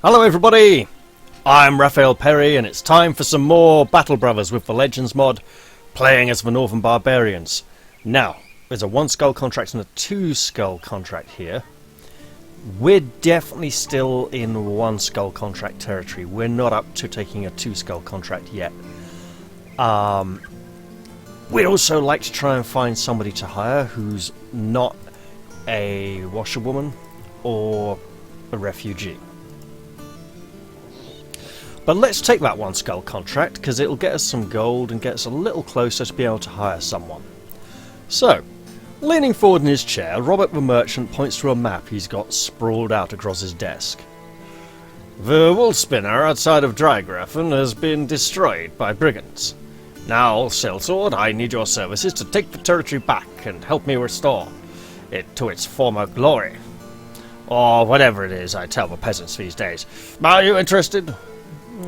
Hello everybody, I'm Raphael Perry and it's time for some more Battle Brothers with the Legends mod, playing as the Northern Barbarians. Now, there's a 1 skull contract and a 2 skull contract here. We're definitely still in 1 skull contract territory. We're not up to taking a 2 skull contract yet. We'd also like to try and find somebody to hire who's not a washerwoman or a refugee. But let's take that 1 skull contract, because it'll get us some gold and get us a little closer to be able to hire someone. So, leaning forward in his chair, Robert the Merchant points to a map he's got sprawled out across his desk. The wool spinner outside of Drygrafen has been destroyed by brigands. Now, Sellsword, I need your services to take the territory back and help me restore it to its former glory. Or whatever it is I tell the peasants these days. Are you interested?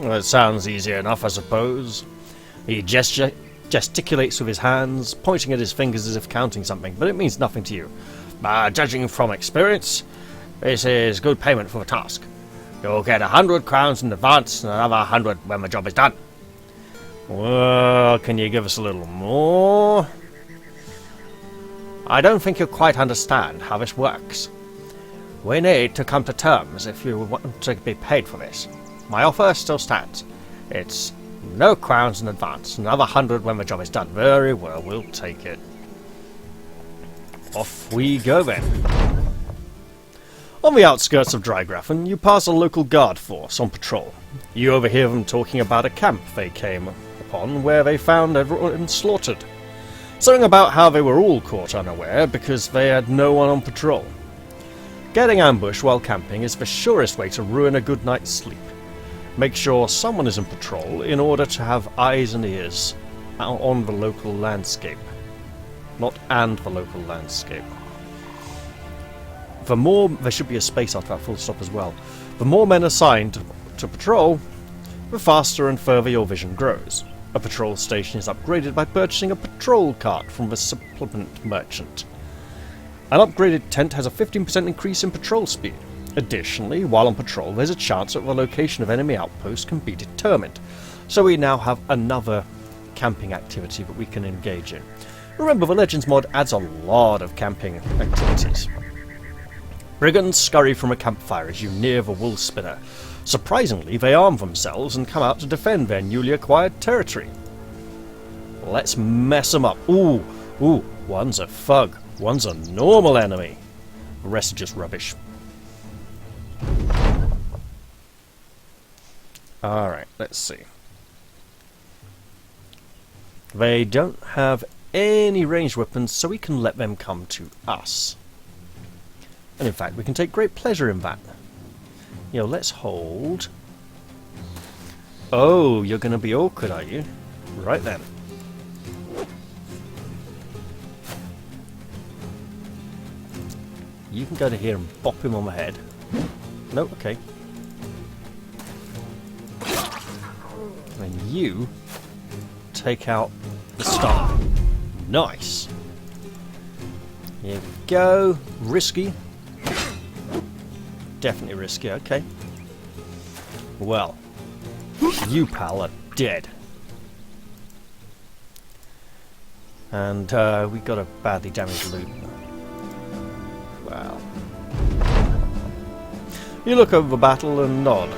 That sounds easy enough, I suppose. He gesticulates with his hands, pointing at his fingers as if counting something, but it means nothing to you. Judging from experience, this is good payment for the task. You'll get 100 crowns in advance and another 100 when the job is done. Well, can you give us a little more? I don't think you quite understand how this works. We need to come to terms if you want to be paid for this. My offer still stands. It's no crowns in advance, another 100 when the job is done. Very well, we'll take it. Off we go then. On the outskirts of Drygrafen, you pass a local guard force on patrol. You overhear them talking about a camp they came upon where they found everyone slaughtered. Something about how they were all caught unaware because they had no one on patrol. Getting ambushed while camping is the surest way to ruin a good night's sleep. Make sure someone is in patrol in order to have eyes and ears on the local landscape. Not and the local landscape. The more, there should be a space after that full stop as well. The more men assigned to patrol, the faster and further your vision grows. A patrol station is upgraded by purchasing a patrol cart from the supplement merchant. An upgraded tent has a 15% increase in patrol speed. Additionally, while on patrol, there's a chance that the location of enemy outposts can be determined, so we now have another camping activity that we can engage in. Remember, the Legends mod adds a lot of camping activities. Brigands scurry from a campfire as you near the wool spinner. Surprisingly, they arm themselves and come out to defend their newly acquired territory. Let's mess them up. Ooh, one's a thug, one's a normal enemy. The rest are just rubbish. Alright, let's see. They don't have any ranged weapons, so we can let them come to us. And in fact, we can take great pleasure in that. You know, let's hold. Oh, you're going to be awkward, are you? Right then. You can go to here and bop him on the head. No, okay. And you take out the star. Nice. Here we go. Risky. Definitely risky, okay. Well, you, pal, are dead. And we got a badly damaged loot. Wow. You look over the battle and nod,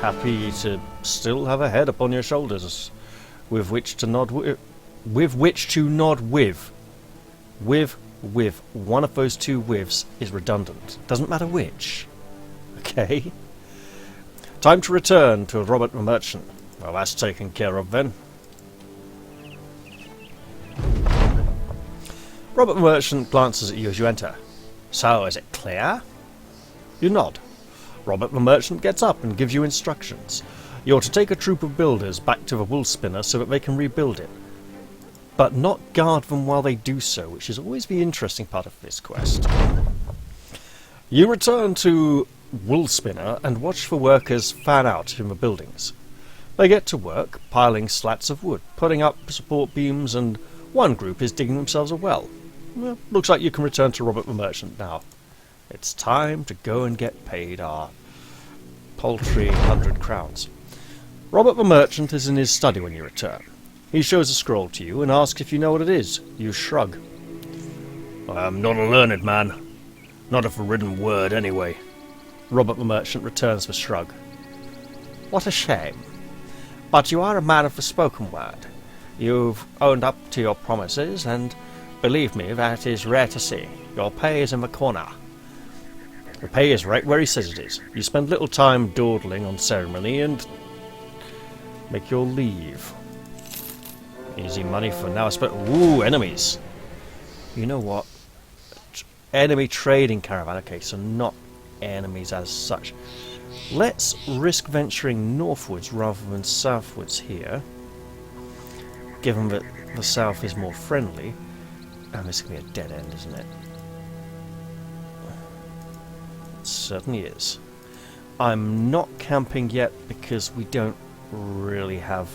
happy to still have a head upon your shoulders, with which to nod with. With one of those two withs is redundant. Doesn't matter which. Okay. Time to return to Robert the Merchant. Well, that's taken care of then. Robert the Merchant glances at you as you enter. So, is it clear? You nod. Robert the Merchant gets up and gives you instructions. You're to take a troop of builders back to the wool spinner so that they can rebuild it. But not guard them while they do so, which is always the interesting part of this quest. You return to wool spinner and watch for workers fan out in the buildings. They get to work, piling slats of wood, putting up support beams, and one group is digging themselves a well. Well, looks like you can return to Robert the Merchant now. It's time to go and get paid our paltry 100 crowns. Robert the merchant is in his study when you return. He shows a scroll to you and asks if you know what it is. You shrug. I am not a learned man. Not of a written word, anyway. Robert the merchant returns the shrug. What a shame. But you are a man of the spoken word. You've owned up to your promises, and believe me, that is rare to see. Your pay is in the corner. The pay is right where he says it is. You spend little time dawdling on ceremony and make your leave. Easy money for now. Ooh, enemies. You know what? Enemy trading caravan. Okay, so not enemies as such. Let's risk venturing northwards rather than southwards here, given that the south is more friendly. And this is going to be a dead end, isn't it? It certainly is. I'm not camping yet because we don't really have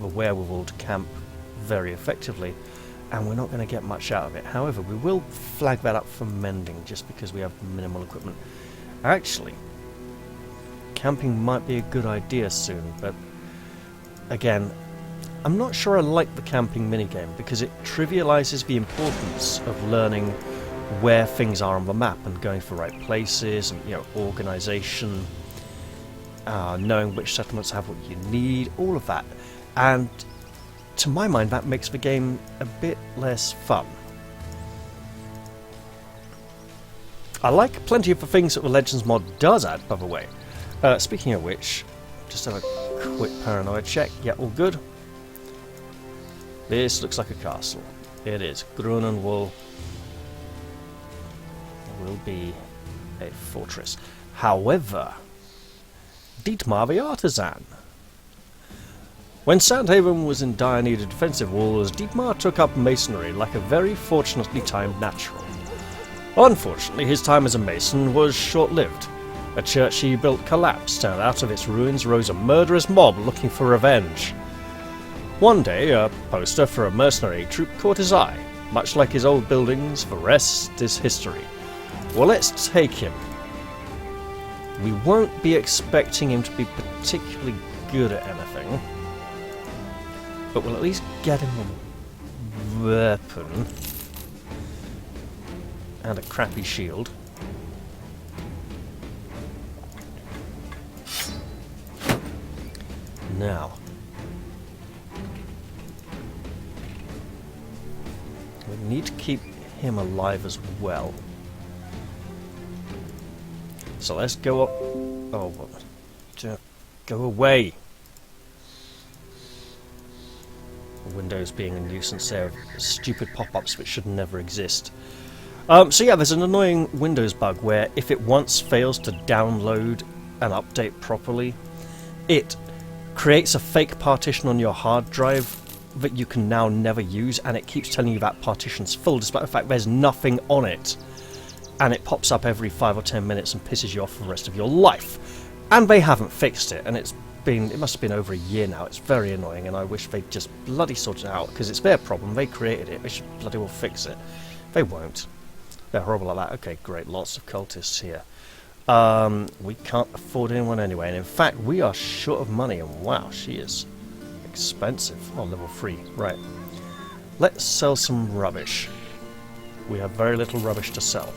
the wherewithal to camp very effectively, and we're not going to get much out of it. However, we will flag that up for mending just because we have minimal equipment. Actually, camping might be a good idea soon, but again, I'm not sure I like the camping minigame because it trivializes the importance of learning where things are on the map and going for right places and, you know, organization, knowing which settlements have what you need, all of that. And to my mind, that makes the game a bit less fun. I like plenty of the things that the Legends mod does add, by the way. Speaking of which, just have a quick paranoia check. Yeah, all good. This looks like a castle. It is. Grunenwald will be a fortress. However, Dietmar the artisan. When Sandhaven was in dire need of defensive walls, Dietmar took up masonry like a very fortunately timed natural. Unfortunately, his time as a mason was short-lived. A church he built collapsed, and out of its ruins rose a murderous mob looking for revenge. One day, a poster for a mercenary troop caught his eye. Much like his old buildings, the rest is history. Well, let's take him. We won't be expecting him to be particularly good at anything, but we'll at least get him a weapon and a crappy shield. Now, we need to keep him alive as well. So let's go up. Oh, what? Go away. Windows being a nuisance there, stupid pop-ups which should never exist. So yeah, there's an annoying Windows bug where if it once fails to download and update properly, it creates a fake partition on your hard drive that you can now never use, and it keeps telling you that partition's full despite the fact there's nothing on it. And it pops up every 5 or 10 minutes and pisses you off for the rest of your life. And they haven't fixed it, and it must have been over a year now. It's very annoying, and I wish they'd just bloody sort it out, because it's their problem. They created it. They should bloody well fix it. They won't. They're horrible like that. Okay, great. Lots of cultists here. We can't afford anyone anyway, and in fact, we are short of money, and wow, she is expensive. Oh, level 3. Right. Let's sell some rubbish. We have very little rubbish to sell.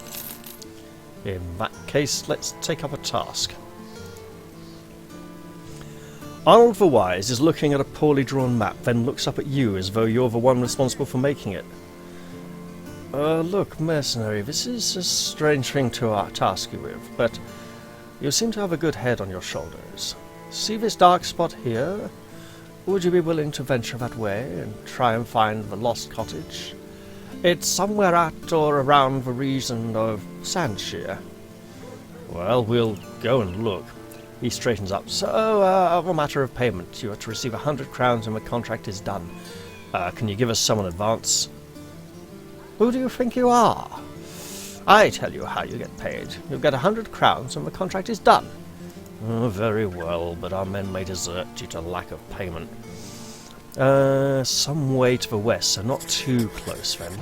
In that case, let's take up a task. Arnold the Wise is looking at a poorly drawn map, then looks up at you as though you're the one responsible for making it. Look, mercenary, this is a strange thing to task you with, but you seem to have a good head on your shoulders. See this dark spot here? Would you be willing to venture that way and try and find the lost cottage? It's somewhere at or around the region of Sandshire. Well, we'll go and look. He straightens up. So, a matter of payment. You are to receive 100 crowns when the contract is done. Can you give us some in advance? Who do you think you are? I tell you how you get paid. You'll get 100 crowns when the contract is done. Oh, very well, but our men may desert due to lack of payment. Some way to the west, so not too close then.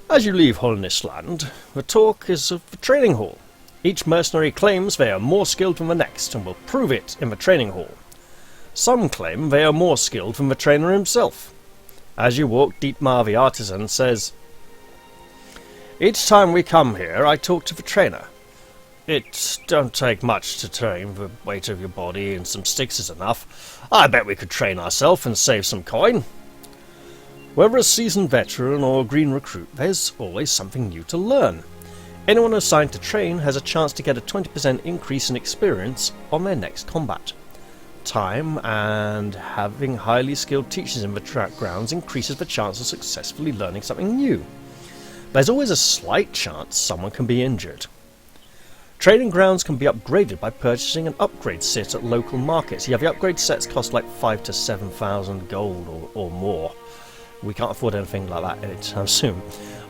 As you leave Holness Land, the talk is of the training hall. Each mercenary claims they are more skilled than the next and will prove it in the training hall. Some claim they are more skilled than the trainer himself. As you walk, Dietmar the artisan says, "Each time we come here, I talk to the trainer. It don't take much to train. The weight of your body and some sticks is enough. I bet we could train ourselves and save some coin." Whether a seasoned veteran or a green recruit, there's always something new to learn. Anyone assigned to train has a chance to get a 20% increase in experience on their next combat. Time and having highly skilled teachers in the track grounds increases the chance of successfully learning something new. There's always a slight chance someone can be injured. Training grounds can be upgraded by purchasing an upgrade set at local markets. Yeah, the upgrade sets cost like 5,000 to 7,000 gold or more. We can't afford anything like that anytime soon.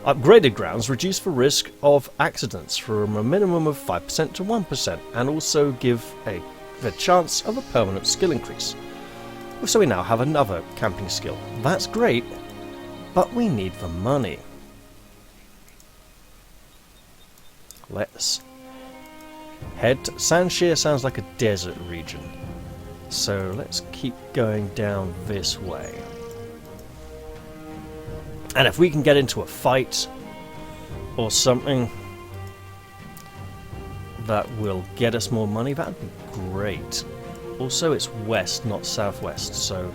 Upgraded grounds reduce the risk of accidents from a minimum of 5% to 1% and also give the chance of a permanent skill increase. So we now have another camping skill. That's great, but we need the money. Let's head to Sanshire. Sounds like a desert region, so let's keep going down this way. And if we can get into a fight or something that will get us more money, that'd be great. Also, it's west, not southwest, so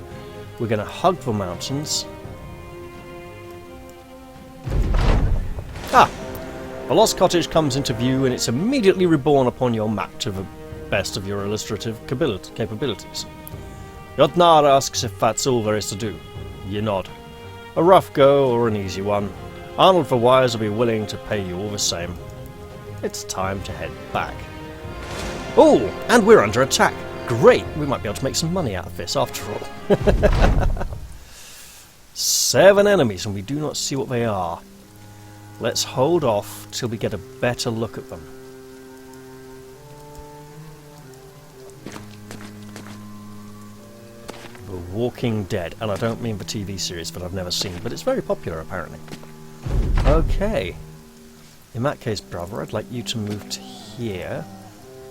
we're going to hug the mountains. The Lost Cottage comes into view and it's immediately reborn upon your map to the best of your illustrative capabilities. Jotnar asks if that's all there is to do. You nod. A rough go or an easy one. Arnold the Wise will be willing to pay you all the same. It's time to head back. Oh, and we're under attack. Great, we might be able to make some money out of this after all. 7 enemies and we do not see what they are. Let's hold off till we get a better look at them. The Walking Dead, and I don't mean the TV series that I've never seen, but it's very popular apparently. Okay. In that case, brother, I'd like you to move to here,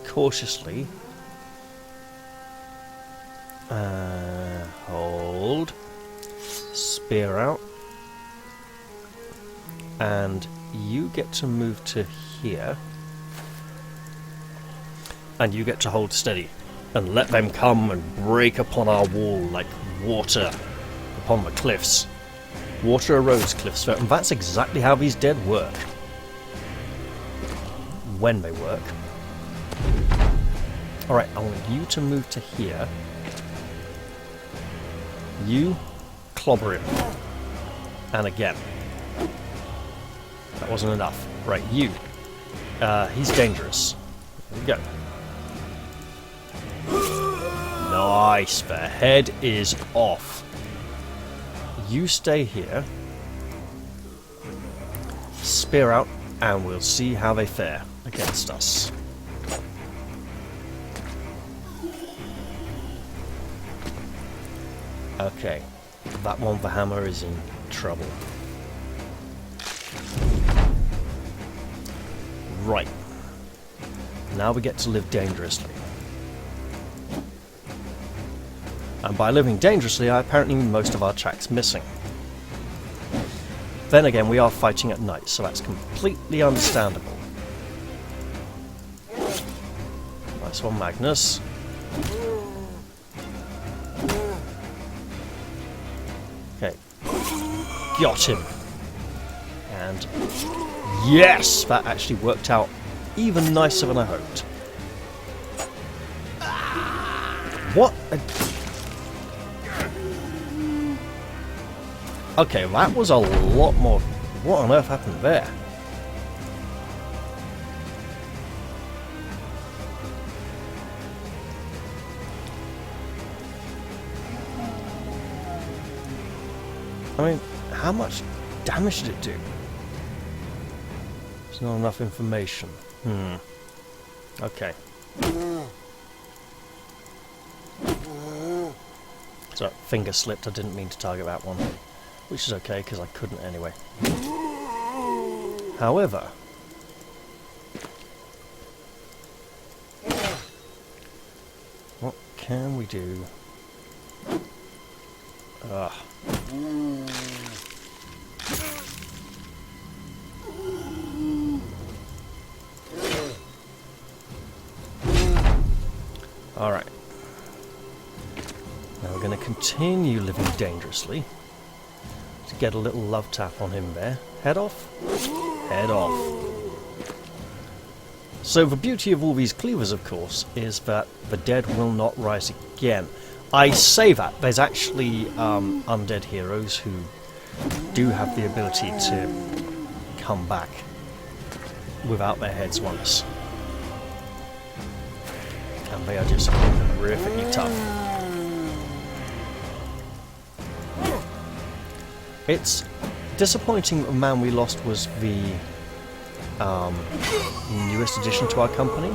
cautiously. Hold. Spear out. And you get to move to here. And you get to hold steady. And let them come and break upon our wall like water upon the cliffs. Water erodes cliffs, and that's exactly how these dead work. When they work. Alright, I want you to move to here. You clobber him. And again. That wasn't enough. Right, you. He's dangerous. There we go. Nice, the head is off. You stay here. Spear out, and we'll see how they fare against us. Okay, that one with the hammer is in trouble. Right. Now we get to live dangerously. And by living dangerously, I apparently mean most of our tracks missing. Then again, we are fighting at night, so that's completely understandable. Nice one, Magnus. Okay. Got him. And yes! That actually worked out even nicer than I hoped. What a... Okay, that was a lot more... What on earth happened there? I mean, how much damage did it do? There's not enough information. Okay. So, finger slipped. I didn't mean to target that one. Which is okay, because I couldn't anyway. However, What can we do? Ugh. Alright. Now we're going to continue living dangerously. To get a little love tap on him there. Head off. Head off. So the beauty of all these cleavers, of course, is that the dead will not rise again. I say that. There's actually undead heroes who do have the ability to come back without their heads once. And they are just horrifically tough. It's disappointing that the man we lost was the newest addition to our company,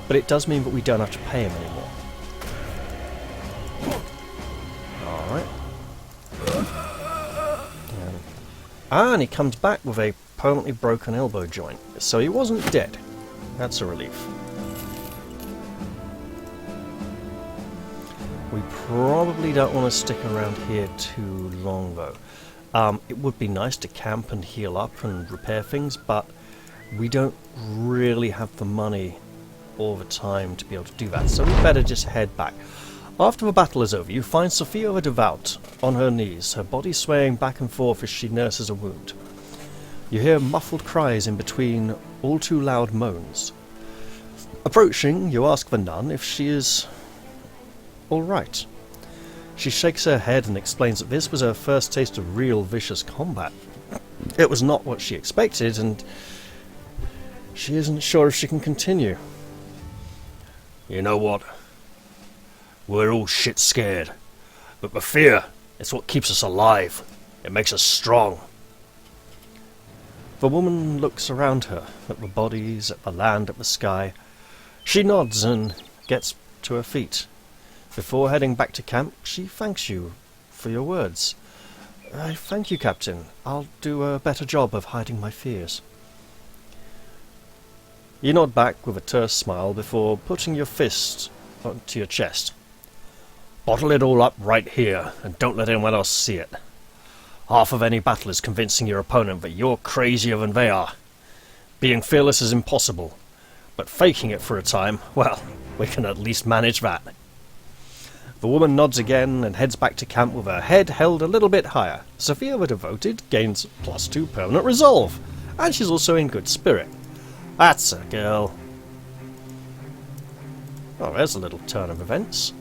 but it does mean that we don't have to pay him anymore. Alright. And he comes back with a permanently broken elbow joint, so he wasn't dead. That's a relief. We probably don't want to stick around here too long though. It would be nice to camp and heal up and repair things, but we don't really have the money or the time to be able to do that, so we better just head back. After the battle is over, you find Sophia the Devout on her knees, her body swaying back and forth as she nurses a wound. You hear muffled cries in between all too loud moans. Approaching, you ask the nun if she is alright. She shakes her head and explains that this was her first taste of real vicious combat. It was not what she expected, and she isn't sure if she can continue. You know what? We're all shit scared. But the fear, it's what keeps us alive. It makes us strong. The woman looks around her, at the bodies, at the land, at the sky. She nods and gets to her feet. Before heading back to camp, she thanks you for your words. I thank you, Captain. I'll do a better job of hiding my fears. You nod back with a terse smile before putting your fist onto your chest. Bottle it all up right here, and don't let anyone else see it. Half of any battle is convincing your opponent that you're crazier than they are. Being fearless is impossible, but faking it for a time, well, we can at least manage that. The woman nods again and heads back to camp with her head held a little bit higher. Sophia the Devoted gains +2 permanent resolve, and she's also in good spirit. That's a girl. Oh, there's a little turn of events.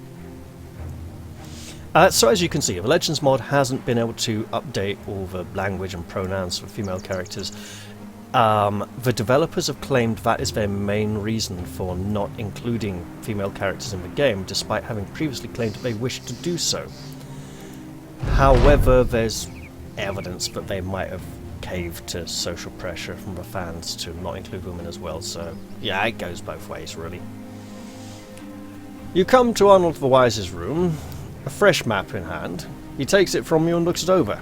So as you can see, the Legends mod hasn't been able to update all the language and pronouns for female characters. The developers have claimed that is their main reason for not including female characters in the game, despite having previously claimed that they wished to do so. However, there's evidence that they might have caved to social pressure from the fans to not include women as well, so yeah, it goes both ways really. You come to Arnold the Wise's room, a fresh map in hand. He takes it from you and looks it over.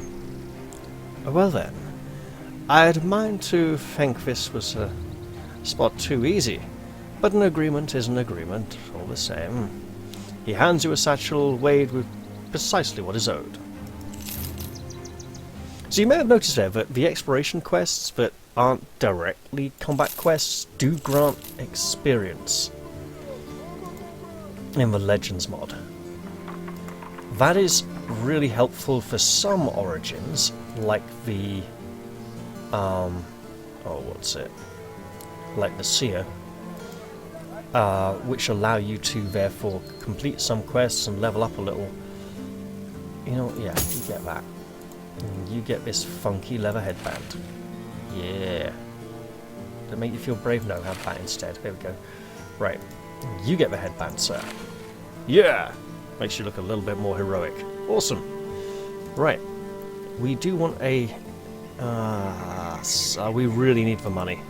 Well then, I'd mind to think this was a spot too easy, but an agreement is an agreement, all the same. He hands you a satchel weighed with precisely what is owed. So you may have noticed there that the exploration quests that aren't directly combat quests do grant experience in the Legends mod. That is really helpful for some origins, like the like the Seer, which allow you to therefore complete some quests and level up a little. You know, yeah, you get that. And you get this funky leather headband. Yeah. Does it make you feel brave? No, have that instead. There we go. Right. You get the headband, sir. Yeah! Makes you look a little bit more heroic. Awesome. Right. We do want a... so we really need the money.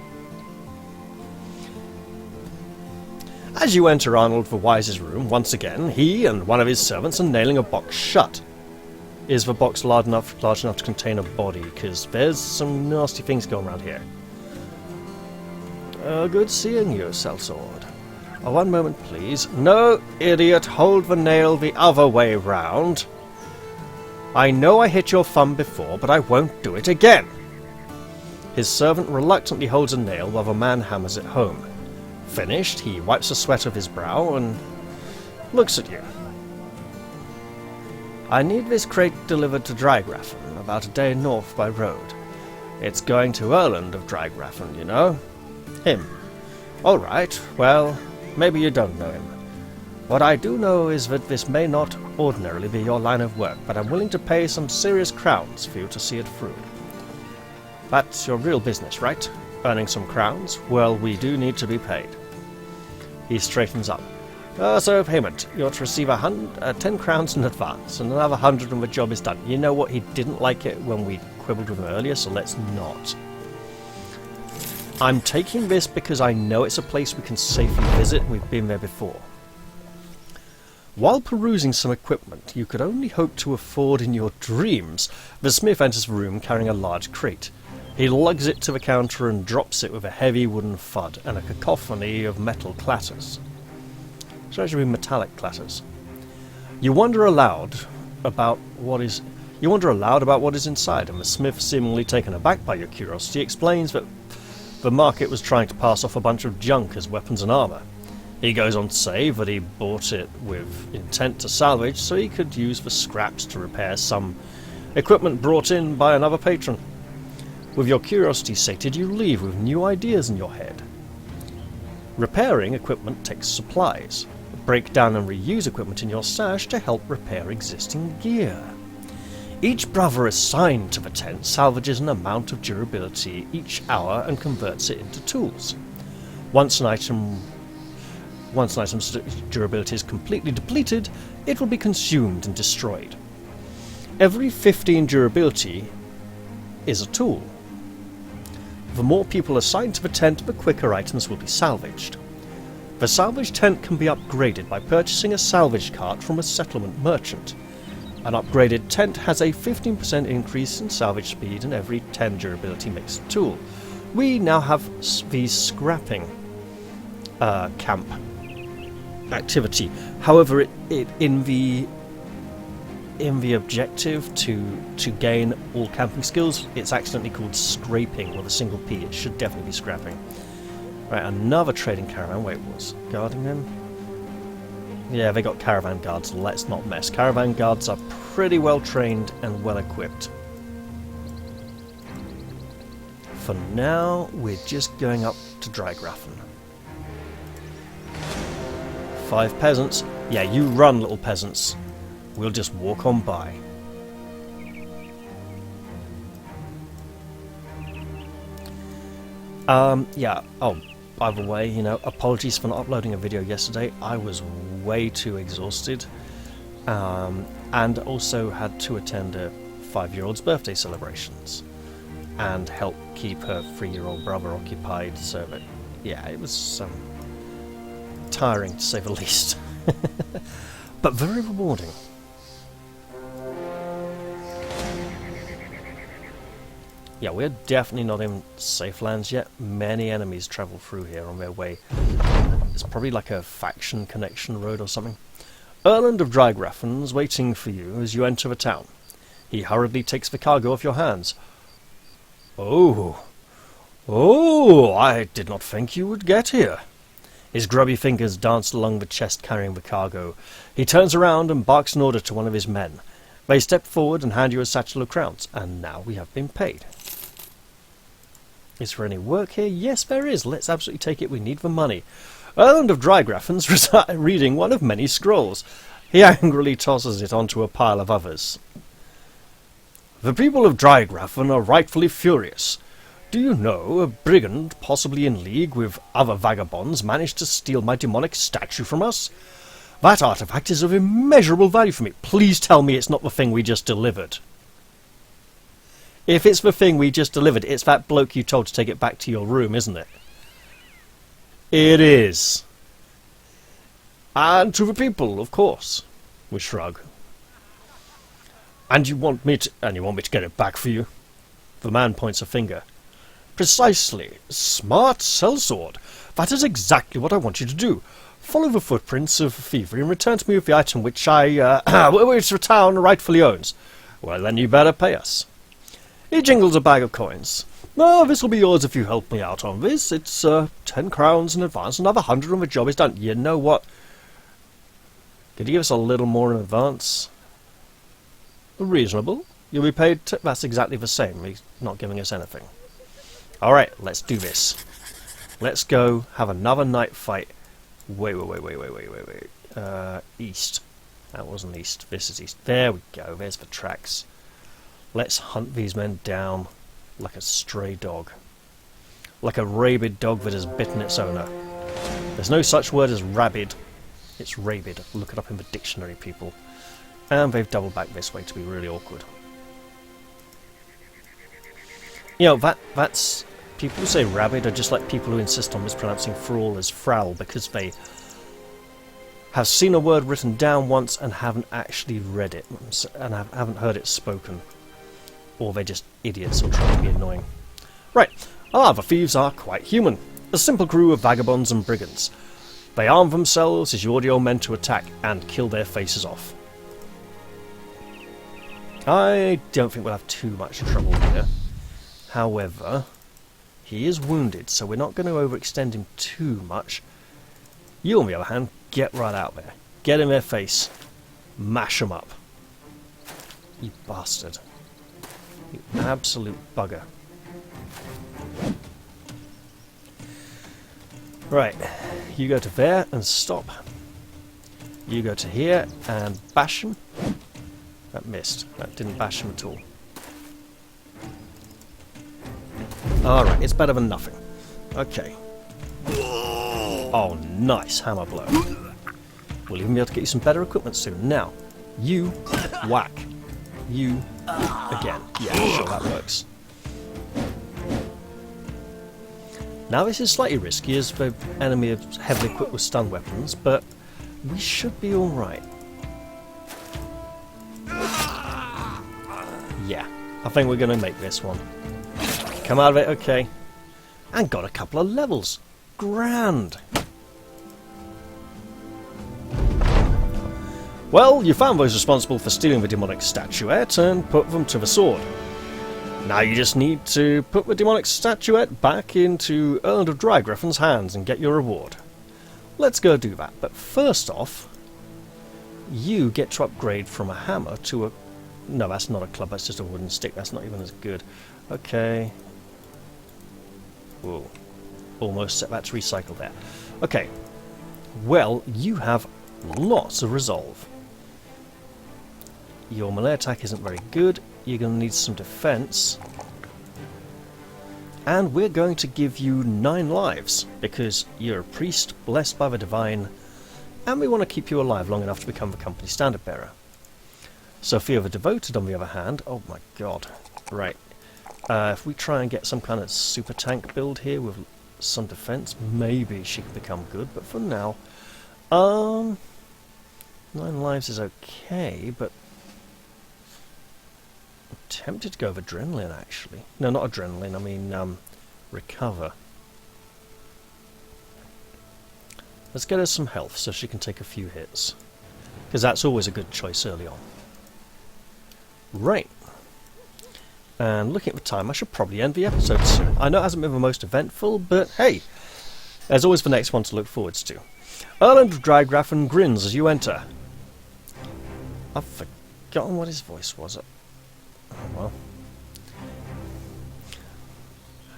As you enter Arnold the Wise's room, once again, he and one of his servants are nailing a box shut. Is the box large enough to contain a body? Because there's some nasty things going around here. Good seeing you, Sellsword. Oh, one moment, please. No, idiot, hold the nail the other way round. I know I hit your thumb before, but I won't do it again. His servant reluctantly holds a nail while the man hammers it home. Finished, he wipes the sweat off his brow and looks at you. I need this crate delivered to Drygraffen, about a day north by road. It's going to Erland of Drygraffen, you know. Him. All right, well, maybe you don't know him. What I do know is that this may not ordinarily be your line of work, but I'm willing to pay some serious crowns for you to see it through. That's your real business, right? Earning some crowns? Well, we do need to be paid. He straightens up. So payment. You're to receive 10 crowns in advance, and another 100 when the job is done. You know what? He didn't like it when we quibbled with him earlier, so let's not. I'm taking this because I know it's a place we can safely visit, and we've been there before. While perusing some equipment you could only hope to afford in your dreams, the smith enters the room carrying a large crate. He lugs it to the counter and drops it with a heavy wooden thud, and a cacophony of metal clatters. Should actually be metallic clatters. You wonder aloud about what is inside, and the smith, seemingly taken aback by your curiosity, explains that the market was trying to pass off a bunch of junk as weapons and armour. He goes on to say that he bought it with intent to salvage so he could use the scraps to repair some equipment brought in by another patron. With your curiosity sated, you leave with new ideas in your head. Repairing equipment takes supplies. Break down and reuse equipment in your stash to help repair existing gear. Each brother assigned to the tent salvages an amount of durability each hour and converts it into tools. Once an item's durability is completely depleted, it will be consumed and destroyed. Every 15 durability is a tool. The more people assigned to the tent, the quicker items will be salvaged. The salvage tent can be upgraded by purchasing a salvage cart from a settlement merchant. An upgraded tent has a 15% increase in salvage speed, and every 10 durability makes a tool. We now have the scrapping camp activity. However, in the objective to gain all camping skills, it's accidentally called scraping with a single P. It should definitely be scrapping. Right, another trading caravan. Wait, what's guarding them? Yeah, they got caravan guards. Let's not mess. Caravan guards are pretty well trained and well equipped. For now, we're just going up to Drygraffen. 5 peasants. Yeah, you run, little peasants. We'll just walk on by. Yeah. Oh, by the way, you know, apologies for not uploading a video yesterday. I was way too exhausted. And also had to attend a 5-year-old's birthday celebrations. And help keep her 3-year-old brother occupied, so that, yeah, it was tiring to say the least. But very rewarding. Yeah, we're definitely not in safe lands yet. Many enemies travel through here on their way. It's probably like a faction connection road or something. Erland of Drygraffen's waiting for you as you enter the town. He hurriedly takes the cargo off your hands. Oh, I did not think you would get here. His grubby fingers dance along the chest carrying the cargo. He turns around and barks an order to one of his men. They step forward and hand you a satchel of crowns, and now we have been paid. Is there any work here? Yes, there is. Let's absolutely take it. We need the money. Erland of Drygraffen's reading one of many scrolls. He angrily tosses it onto a pile of others. The people of Drygraffen are rightfully furious. Do you know, a brigand, possibly in league with other vagabonds, managed to steal my demonic statue from us? That artifact is of immeasurable value for me. Please tell me it's not the thing we just delivered. If it's the thing we just delivered, it's that bloke you told to take it back to your room, isn't it? It is. And to the people, of course. We shrug. And you want me to get it back for you? The man points a finger. Precisely. Smart sellsword. That is exactly what I want you to do. Follow the footprints of Fever and return to me with the item which which the town rightfully owns. Well, then you better pay us. He jingles a bag of coins. Oh, this will be yours if you help me out on this. It's 10 crowns in advance, another 100 when the job is done. You know what? Could you give us a little more in advance? Reasonable. You'll be paid. That's exactly the same. He's not giving us anything. Alright, let's do this. Let's go have another night fight. Wait. East. That wasn't east. This is east. There we go. There's the tracks. Let's hunt these men down like a stray dog. Like a rabid dog that has bitten its owner. There's no such word as rabid. It's rabid. Look it up in the dictionary, people. And they've doubled back this way to be really awkward. You know, that's... People who say rabid are just like people who insist on mispronouncing thrall as frowl because they have seen a word written down once and haven't actually read it and haven't heard it spoken. Or they're just idiots or trying to be annoying. Right. The thieves are quite human. A simple crew of vagabonds and brigands. They arm themselves as you order your men to attack and kill their faces off. I don't think we'll have too much trouble here. However, he is wounded, so we're not going to overextend him too much. You, on the other hand, get right out there. Get in their face. Mash them up. You bastard. You absolute bugger. Right, you go to there and stop. You go to here and bash him. That missed. That didn't bash him at all. Alright, it's better than nothing. Okay. Oh, nice hammer blow. We'll even be able to get you some better equipment soon. Now, you whack. You again. Yeah, sure, that works. Now this is slightly risky as the enemy is heavily equipped with stun weapons, but we should be alright. Yeah, I think we're going to make this one. Come out of it, okay. And got a couple of levels. Grand! Well, you found those responsible for stealing the demonic statuette and put them to the sword. Now you just need to put the demonic statuette back into Earl of Drygriffin's hands and get your reward. Let's go do that, but first off, you get to upgrade from a hammer to a... No, that's not a club, that's just a wooden stick, that's not even as good. Okay. Whoa. Almost set that to recycle there. Okay. Well, you have lots of resolve. Your melee attack isn't very good. You're going to need some defense. And we're going to give you 9 lives, because you're a priest blessed by the divine, and we want to keep you alive long enough to become the company standard bearer. Sophia the Devoted, on the other hand, oh my god. Right. If we try and get some kind of super tank build here with some defense, maybe she can become good, but for now, 9 lives is okay, but I'm tempted to go with adrenaline, actually. No, not adrenaline, I mean, recover. Let's get her some health so she can take a few hits, because that's always a good choice early on. Right. And looking at the time, I should probably end the episode soon. I know it hasn't been the most eventful, but hey, there's always the next one to look forwards to. Erland Drygraffen grins as you enter. I've forgotten what his voice was. Oh well.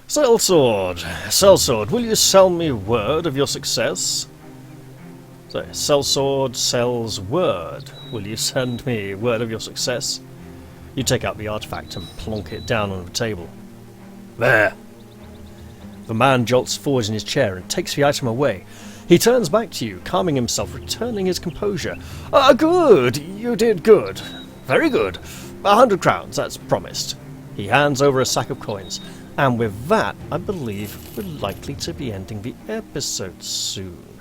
Sellsword, will you sell me word of your success? Sorry, Sellsword sells word. Will you send me word of your success? You take out the artifact and plonk it down on the table. There! The man jolts forward in his chair and takes the item away. He turns back to you, calming himself, returning his composure. Good! You did good. Very good. 100 crowns, that's promised. He hands over a sack of coins. And with that, I believe we're likely to be ending the episode soon.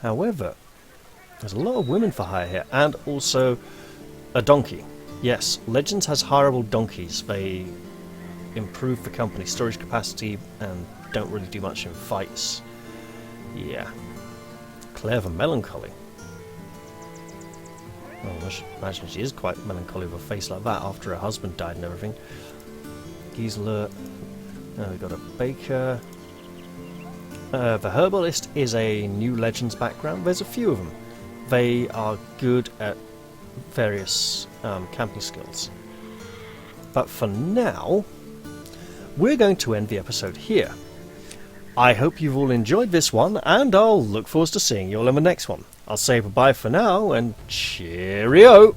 However, there's a lot of women for hire here, and also a donkey. Yes, Legends has hireable donkeys. They improve the company's storage capacity and don't really do much in fights. Yeah. Clever melancholy. Oh, I should imagine she is quite melancholy with a face like that after her husband died and everything. Gisela. We've got a baker. The herbalist is a New Legends background. There's a few of them. They are good at various camping skills. But for now, we're going to end the episode here. I hope you've all enjoyed this one, and I'll look forward to seeing you all in the next one. I'll say bye for now, and cheerio!